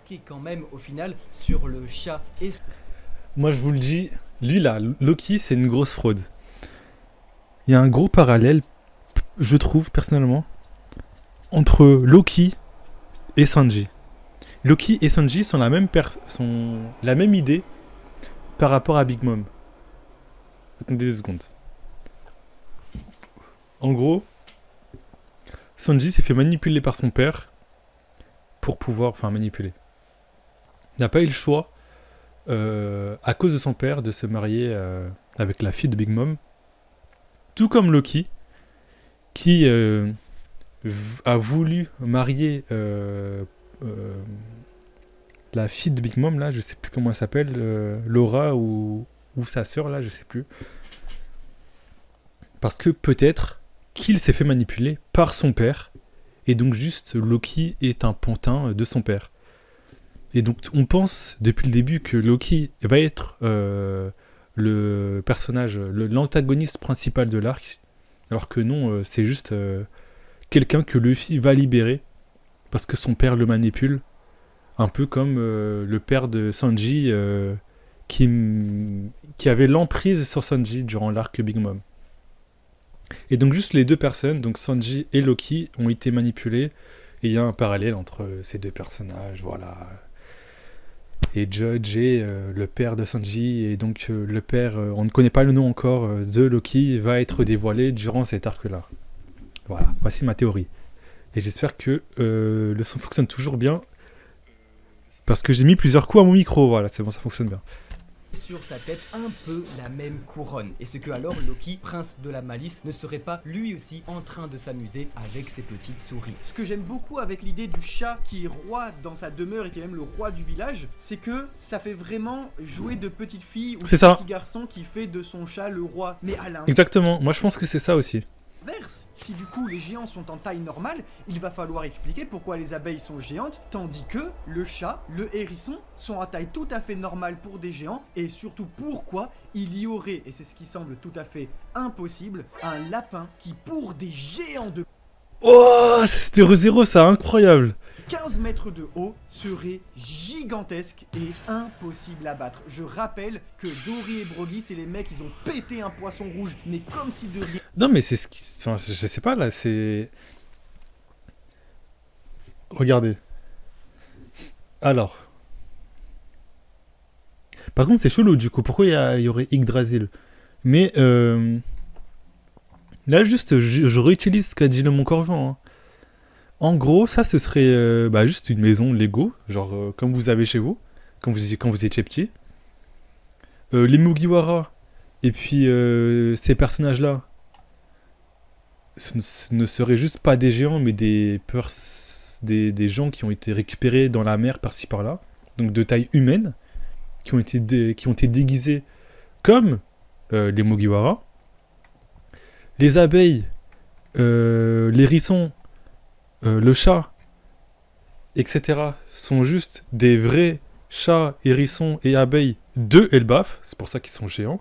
marqué quand même au final sur le chat et... Moi, je vous le dis, lui là, Loki, c'est une grosse fraude. Il y a un gros parallèle, je trouve, personnellement, entre Loki et Sanji. Loki et Sanji sont sont la même idée par rapport à Big Mom. Attendez 2 secondes. En gros, Sanji s'est fait manipuler par son père pour pouvoir... Enfin, manipuler. Il n'a pas eu le choix, à cause de son père, de se marier avec la fille de Big Mom. Tout comme Loki, qui a voulu marier la fille de Big Mom, là, je sais plus comment elle s'appelle, Laura ou sa sœur, là, je sais plus. Parce que peut-être qu'il s'est fait manipuler par son père, et donc juste Loki est un pantin de son père. Et donc on pense depuis le début que Loki va être le personnage, l'antagoniste principal de l'arc, alors que non, c'est juste quelqu'un que Luffy va libérer parce que son père le manipule, un peu comme le père de Sanji qui avait l'emprise sur Sanji durant l'arc Big Mom. Et donc juste les deux personnes, donc Sanji et Loki, ont été manipulés, et il y a un parallèle entre ces deux personnages, voilà. Et Judge est le père de Sanji, et donc le père, on ne connaît pas le nom encore, de Loki, va être dévoilé durant cet arc-là. Voilà, voici ma théorie. Et j'espère que le son fonctionne toujours bien, parce que j'ai mis plusieurs coups à mon micro, voilà, c'est bon, ça fonctionne bien. Sur sa tête un peu la même couronne. Et ce que alors Loki, prince de la malice, ne serait pas lui aussi en train de s'amuser avec ses petites souris. Ce que j'aime beaucoup avec l'idée du chat qui est roi dans sa demeure et qui est même le roi du village, c'est que ça fait vraiment jouer de petite fille ou de petit garçon qui fait de son chat le roi. Mais à l'inverse... Exactement, moi je pense que c'est ça aussi. Si du coup les géants sont en taille normale, il va falloir expliquer pourquoi les abeilles sont géantes, tandis que le chat, le hérisson sont à taille tout à fait normale pour des géants, et surtout pourquoi il y aurait, et c'est ce qui semble tout à fait impossible, un lapin qui pour des géants de... Oh, c'était ReZero, ça, incroyable. 15 mètres de haut serait gigantesque et impossible à battre. Je rappelle que Dory et Broggy, c'est les mecs, ils ont pété un poisson rouge, mais comme si de rien... Non, mais c'est ce qui... Enfin, je sais pas, là, c'est... Regardez. Alors. Par contre, c'est chelou, du coup. Pourquoi il y aurait Yggdrasil? Mais, là, juste, je réutilise ce qu'a dit le Montcorvan, hein. En gros, ça, ce serait juste une maison Lego, genre comme vous avez chez vous, quand vous étiez petit. Les Mugiwara, et puis ces personnages-là, ce ne seraient juste pas des géants, mais des gens qui ont été récupérés dans la mer par-ci par-là, donc de taille humaine, qui ont été déguisés comme les Mugiwara. Les abeilles, les hérissons, le chat, etc. sont juste des vrais chats, hérissons et abeilles de Elbaf, c'est pour ça qu'ils sont géants.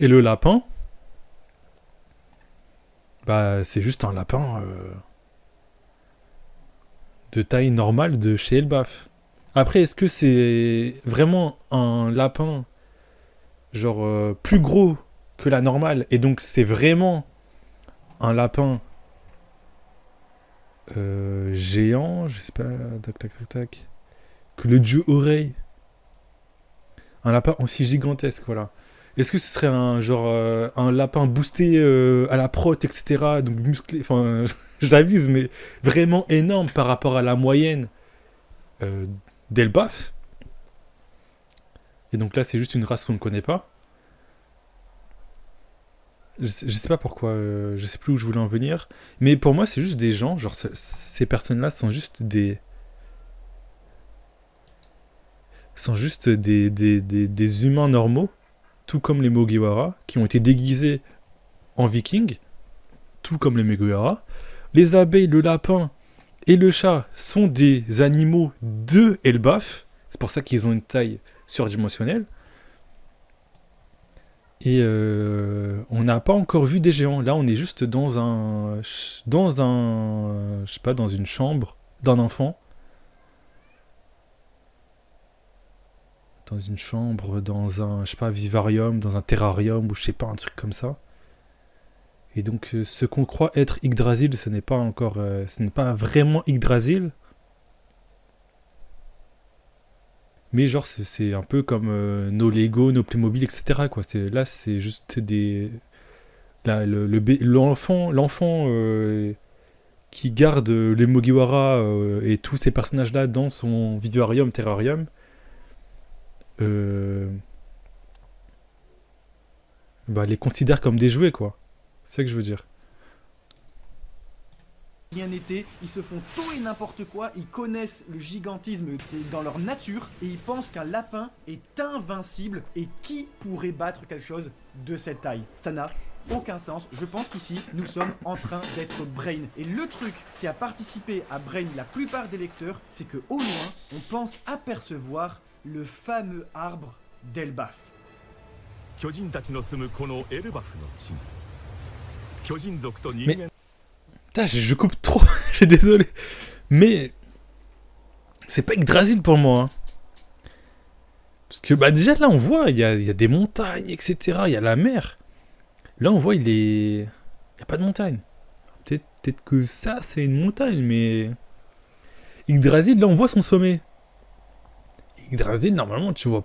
Et le lapin, bah c'est juste un lapin de taille normale de chez Elbaf. Après, est-ce que c'est vraiment un lapin genre plus gros que la normale, et donc c'est vraiment un lapin géant, je sais pas, tac, que le dieu oreille, un lapin aussi gigantesque, voilà. Est-ce que ce serait un lapin boosté à la prot, etc., donc musclé, enfin, j'abuse, mais vraiment énorme par rapport à la moyenne d'Elbaf. Et donc là, c'est juste une race qu'on ne connaît pas. Je sais pas pourquoi, je sais plus où je voulais en venir, mais pour moi c'est juste des gens, genre ces personnes-là sont juste des humains normaux, tout comme les Mugiwara, qui ont été déguisés en vikings, tout comme les Mugiwara. Les abeilles, le lapin et le chat sont des animaux de Elbaf, c'est pour ça qu'ils ont une taille surdimensionnelle. Et on n'a pas encore vu des géants. Là, on est juste dans je sais pas, dans une chambre d'un enfant. dans une chambre, dans un, je sais pas, vivarium, dans un terrarium, ou je sais pas, un truc comme ça. Et donc, ce qu'on croit être Yggdrasil, ce n'est pas vraiment Yggdrasil. Mais genre, c'est un peu comme nos Lego, nos Playmobil, etc. quoi. Là, c'est juste des... Là, l'enfant qui garde les Mugiwara et tous ces personnages-là dans son vivarium, terrarium, les considère comme des jouets, quoi. C'est ça que je veux dire. Rien n'était, ils se font tout et n'importe quoi, ils connaissent le gigantisme, c'est dans leur nature, et ils pensent qu'un lapin est invincible, et qui pourrait battre quelque chose de cette taille? Ça n'a aucun sens. Je pense qu'ici, nous sommes en train d'être Brain. Et le truc qui a participé à Brain la plupart des lecteurs, c'est que au loin, on pense apercevoir le fameux arbre d'Elbaf. 巨人たちの住むこのエルバフの地に巨人族と人 Mais- 間 Putain, je coupe trop, je suis désolé. Mais c'est pas Yggdrasil pour moi. Hein. Parce que déjà là, on voit, il y a des montagnes, etc. Il y a la mer. Là, on voit, il n'y a pas de montagne. Peut-être que ça, c'est une montagne, mais... Yggdrasil, là, on voit son sommet. Yggdrasil, normalement, tu vois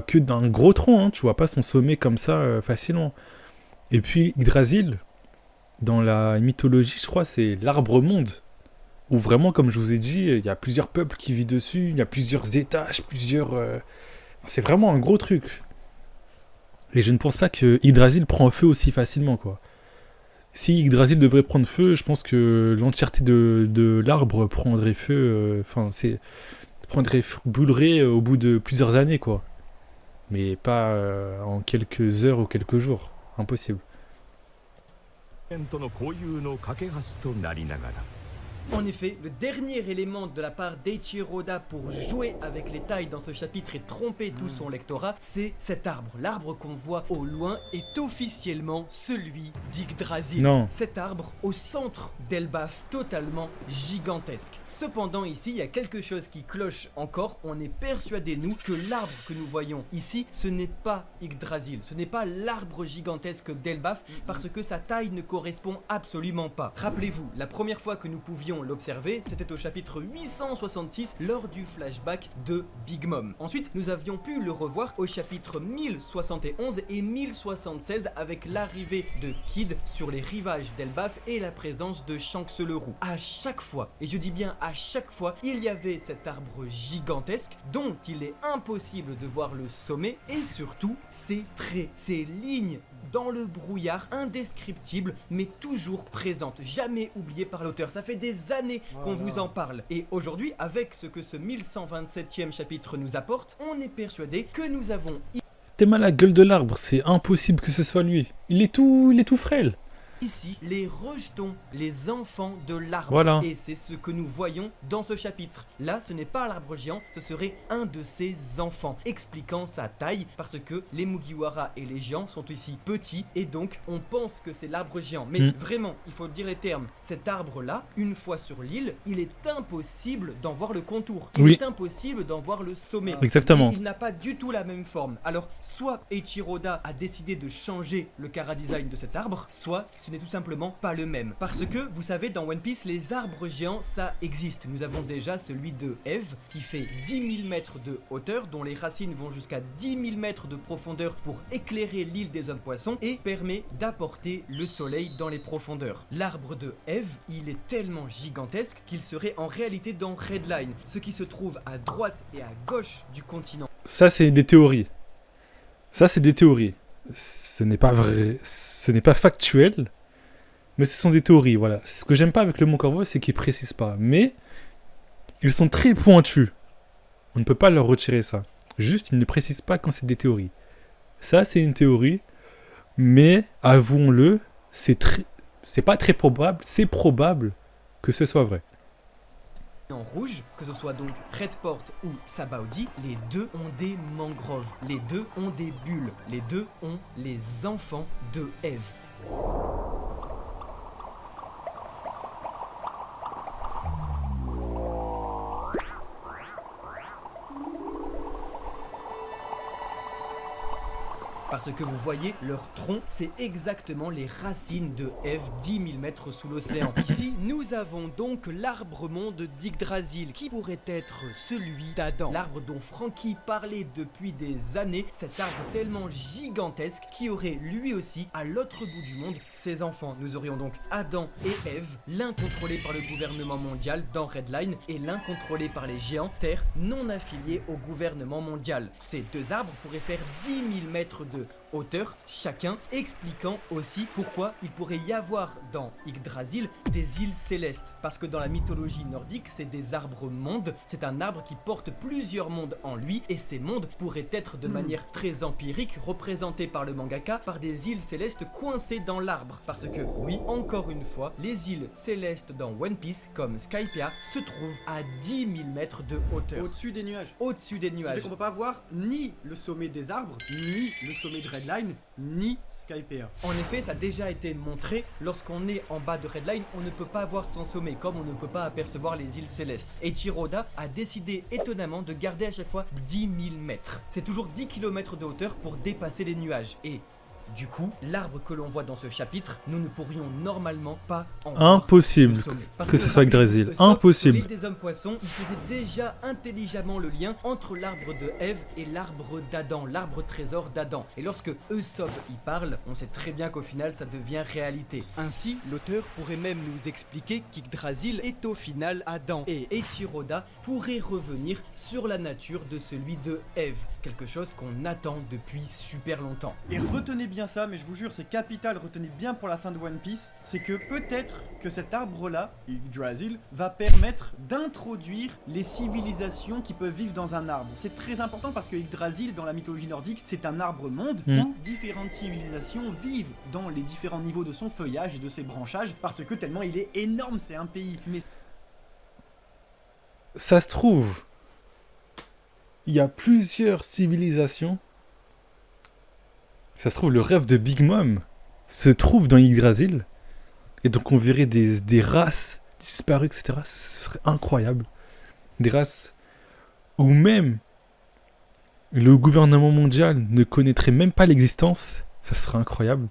que d'un gros tronc, hein. Tu vois pas son sommet comme ça facilement. Et puis, Yggdrasil, dans la mythologie, je crois, c'est l'arbre monde. Où vraiment, comme je vous ai dit, il y a plusieurs peuples qui vivent dessus, il y a plusieurs étages, c'est vraiment un gros truc. Et je ne pense pas que Yggdrasil prend feu aussi facilement, quoi. Si Yggdrasil devrait prendre feu, je pense que l'entièreté de l'arbre prendrait feu, brûlerait au bout de plusieurs années, quoi. Mais pas en quelques heures ou quelques jours. Impossible. との交友の架け橋となりながら En effet, le dernier élément de la part d'Eiichiro Oda pour jouer avec les tailles dans ce chapitre et tromper tout son lectorat, c'est cet arbre. L'arbre qu'on voit au loin est officiellement celui d'Yggdrasil. Non. Cet arbre au centre d'Elbaf, totalement gigantesque. Cependant ici, il y a quelque chose qui cloche encore. On est persuadé, nous, que l'arbre que nous voyons ici, ce n'est pas Yggdrasil. Ce n'est pas l'arbre gigantesque d'Elbaf parce que sa taille ne correspond absolument pas. Rappelez-vous, la première fois que nous pouvions l'observer, c'était au chapitre 866 lors du flashback de Big Mom. Ensuite, nous avions pu le revoir au chapitre 1071 et 1076 avec l'arrivée de Kid sur les rivages d'Elbaf et la présence de Shanks le Roux. À chaque fois, et je dis bien à chaque fois, il y avait cet arbre gigantesque dont il est impossible de voir le sommet et surtout ses traits, ses lignes dans le brouillard indescriptible mais toujours présentes, jamais oubliées par l'auteur. Ça fait des années qu'on vous en parle. Et aujourd'hui, avec ce que ce 1127e chapitre nous apporte, on est persuadé que nous avons T'es mal à la gueule de l'arbre, c'est impossible que ce soit lui. Il est tout frêle. ici les rejetons, les enfants de l'arbre. Voilà. Et c'est ce que nous voyons dans ce chapitre. Là, ce n'est pas l'arbre géant, ce serait un de ses enfants, expliquant sa taille, parce que les Mugiwara et les géants sont ici petits, et donc on pense que c'est l'arbre géant. Mais vraiment, il faut dire les termes. Cet arbre-là, une fois sur l'île, il est impossible d'en voir le contour. Il est impossible d'en voir le sommet. Exactement. Et il n'a pas du tout la même forme. Alors, soit Eiichiro Oda a décidé de changer le chara-design de cet arbre, soit ce n'est tout simplement pas le même. Parce que, vous savez, dans One Piece, les arbres géants, ça existe. Nous avons déjà celui de Eve, qui fait 10 000 mètres de hauteur, dont les racines vont jusqu'à 10 000 mètres de profondeur pour éclairer l'île des hommes poissons et permet d'apporter le soleil dans les profondeurs. L'arbre de Eve, il est tellement gigantesque qu'il serait en réalité dans Redline, ce qui se trouve à droite et à gauche du continent. Ça, c'est des théories. Ce n'est pas vrai, ce n'est pas factuel, mais ce sont des théories, voilà. Ce que j'aime pas avec le Mont Corvo, c'est qu'ils précisent pas. Mais ils sont très pointus. On ne peut pas leur retirer ça. Juste, ils ne précisent pas quand c'est des théories. Ça, c'est une théorie, mais avouons-le, c'est pas très probable, c'est probable que ce soit vrai. En rouge, que ce soit donc Redport ou Sabaody, les deux ont des mangroves, les deux ont des bulles, les deux ont les enfants de Eve. Parce que vous voyez, leur tronc, c'est exactement les racines de Eve 10 000 mètres sous l'océan. Ici, nous avons donc l'arbre monde d'Yggdrasil, qui pourrait être celui d'Adam. L'arbre dont Franky parlait depuis des années, cet arbre tellement gigantesque qui aurait lui aussi, à l'autre bout du monde, ses enfants. Nous aurions donc Adam et Eve, l'un contrôlé par le gouvernement mondial dans Redline et l'un contrôlé par les géants Terre non affiliés au gouvernement mondial. Ces deux arbres pourraient faire 10 000 mètres de hauteur chacun, expliquant aussi pourquoi il pourrait y avoir dans Yggdrasil des îles célestes. Parce que dans la mythologie nordique, c'est des arbres mondes, c'est un arbre qui porte plusieurs mondes en lui, et ces mondes pourraient être de manière très empirique représentés par le mangaka par des îles célestes coincées dans l'arbre. Parce que, oui, encore une fois, les îles célestes dans One Piece, comme Skypiea, se trouvent à 10 000 mètres de hauteur. Au-dessus des nuages. Au-dessus des Ça veut nuages. dire qu'on peut pas voir ni le sommet des arbres, ni le sommet de Redline, ni Skypiea. En effet, ça a déjà été montré, lorsqu'on est en bas de Redline, on ne peut pas voir son sommet, comme on ne peut pas apercevoir les îles célestes. Et Chiroda a décidé étonnamment de garder à chaque fois 10 000 mètres. C'est toujours 10 km de hauteur pour dépasser les nuages. Et du coup, l'arbre que l'on voit dans ce chapitre, nous ne pourrions normalement pas en voir Impossible le sommet. Parce que ce soit Yggdrasil. Impossible. Soleil des hommes poissons, il faisait déjà intelligemment le lien entre l'arbre de Ève et l'arbre d'Adam, l'arbre trésor d'Adam. Et lorsque Usopp y parle, on sait très bien qu'au final ça devient réalité. Ainsi, l'auteur pourrait même nous expliquer qu'Yggdrasil est au final Adam. Et Eiichiroda pourrait revenir sur la nature de celui de Ève, quelque chose qu'on attend depuis super longtemps. Et retenez bien ça, mais je vous jure, c'est capital, retenez bien pour la fin de One Piece, c'est que peut-être que cet arbre-là, Yggdrasil, va permettre d'introduire les civilisations qui peuvent vivre dans un arbre. C'est très important parce que Yggdrasil, dans la mythologie nordique, c'est un arbre-monde où différentes civilisations vivent dans les différents niveaux de son feuillage et de ses branchages, parce que tellement il est énorme, c'est un pays. Mais Ça se trouve, il y a plusieurs civilisations. Ça se trouve, le rêve de Big Mom se trouve dans Yggdrasil. Et donc on verrait des races disparues, etc. Ce serait incroyable. Des races où même le gouvernement mondial ne connaîtrait même pas l'existence. Ça serait incroyable.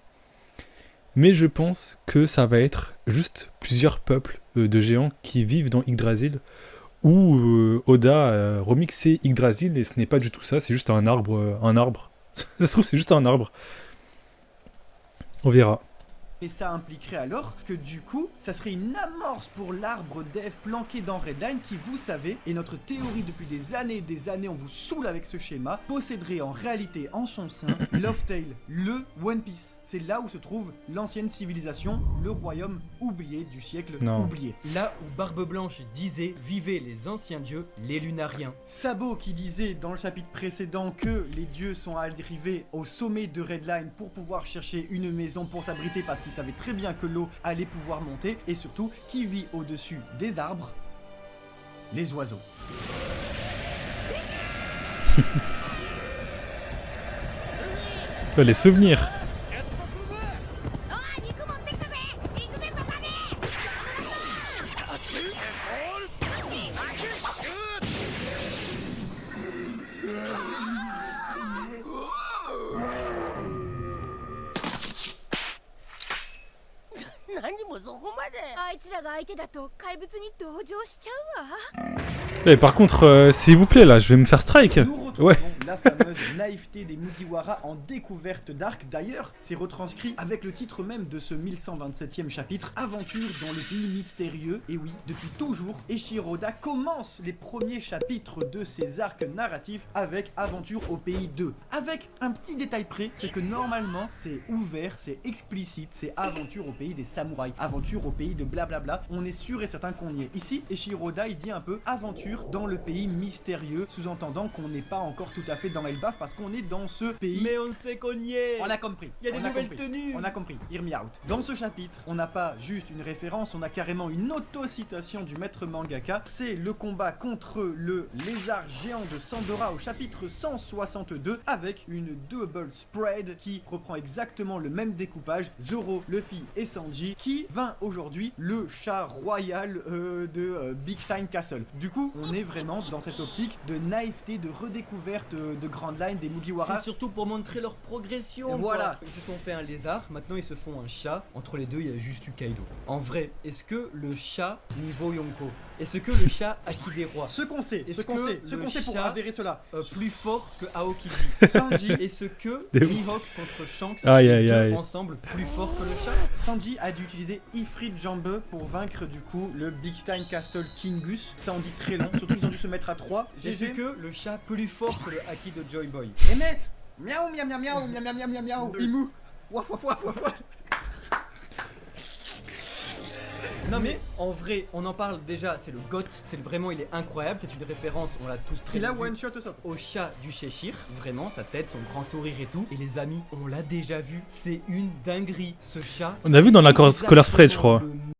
Mais je pense que ça va être juste plusieurs peuples de géants qui vivent dans Yggdrasil. Où Oda a remixé Yggdrasil et ce n'est pas du tout ça, c'est juste un arbre. Ça se trouve, c'est juste un arbre. On verra. Et ça impliquerait alors que du coup, ça serait une amorce pour l'arbre d'Ève planqué dans Redline qui, vous savez, et notre théorie depuis des années, on vous saoule avec ce schéma, posséderait en réalité en son sein Lovetail, le One Piece. C'est là où se trouve l'ancienne civilisation, le royaume oublié du siècle oublié. Là où Barbe Blanche disait « Vivaient les anciens dieux, les lunariens ». Sabo qui disait dans le chapitre précédent que les dieux sont arrivés au sommet de Redline pour pouvoir chercher une maison pour s'abriter parce qu'ils savaient très bien que l'eau allait pouvoir monter, et surtout qui vit au-dessus des arbres, les oiseaux. Les souvenirs. Et par contre, s'il vous plaît, là, je vais me faire strike. Nous retrouvons la fameuse naïveté des Mugiwara en découverte d'arc. D'ailleurs, c'est retranscrit avec le titre même de ce 1127e chapitre, Aventure dans le pays mystérieux. Et oui, depuis toujours, Eiichiroda commence les premiers chapitres de ses arcs narratifs avec Aventure au pays 2. Avec un petit détail près, c'est que normalement, c'est ouvert, c'est explicite, c'est Aventure au pays des samouraïs, Aventure au pays de blablabla. On est sûr et certain qu'on y est. Ici, Eiichiroda, il dit un peu Aventure dans le pays mystérieux, sous-entendant qu'on n'est pas encore tout à fait dans Elbaf parce qu'on est dans ce pays. Mais on sait qu'on y est. On a compris. Il y a des nouvelles tenues. On a compris. Hear me out. Dans ce chapitre, on n'a pas juste une référence, on a carrément une auto-citation du maître mangaka. C'est le combat contre le lézard géant de Sandora au chapitre 162 avec une double spread qui reprend exactement le même découpage. Zoro, Luffy et Sanji qui vainc aujourd'hui le chat royal de Big Time Castle. Du coup, on est vraiment dans cette optique de naïveté, de redécouverte de Grand Line, des Mugiwara. C'est surtout pour montrer leur progression. Voilà. Ils se sont fait un lézard, maintenant ils se font un chat. Entre les deux, il y a juste eu Kaido. En vrai, est-ce que le chat niveau Yonko, est-ce que le chat Haki des rois, Ce qu'on sait, Est-ce ce qu'on que sait, ce le qu'on sait pour chat- avérer cela. plus fort que Aokiji? Sanji, Est-ce que Des- Mihawk contre Shanks, Aïe, les aïe, deux aïe. ensemble, plus fort que le chat? Sanji a dû utiliser Ifrit Jambe pour vaincre du coup le Big Stein Castle Kingus. Ça en dit très long, surtout qu'ils ont dû se mettre à 3. Est-ce que le chat plus fort que le Haki de Joy Boy? Emmett, miaou miaou miaou miaou miaou miaou miaou miaou Imou, waf waf waf waf waf. Non mais en vrai, on en parle déjà, c'est le GOAT, vraiment il est incroyable, c'est une référence, on l'a tous très Il a bien vu, one shot au sop. au chat du Cheshire, vraiment sa tête, son grand sourire et tout. Et les amis, on l'a déjà vu, c'est une dinguerie, ce chat. On a vu dans la c'est Color Spread, je exactement crois. le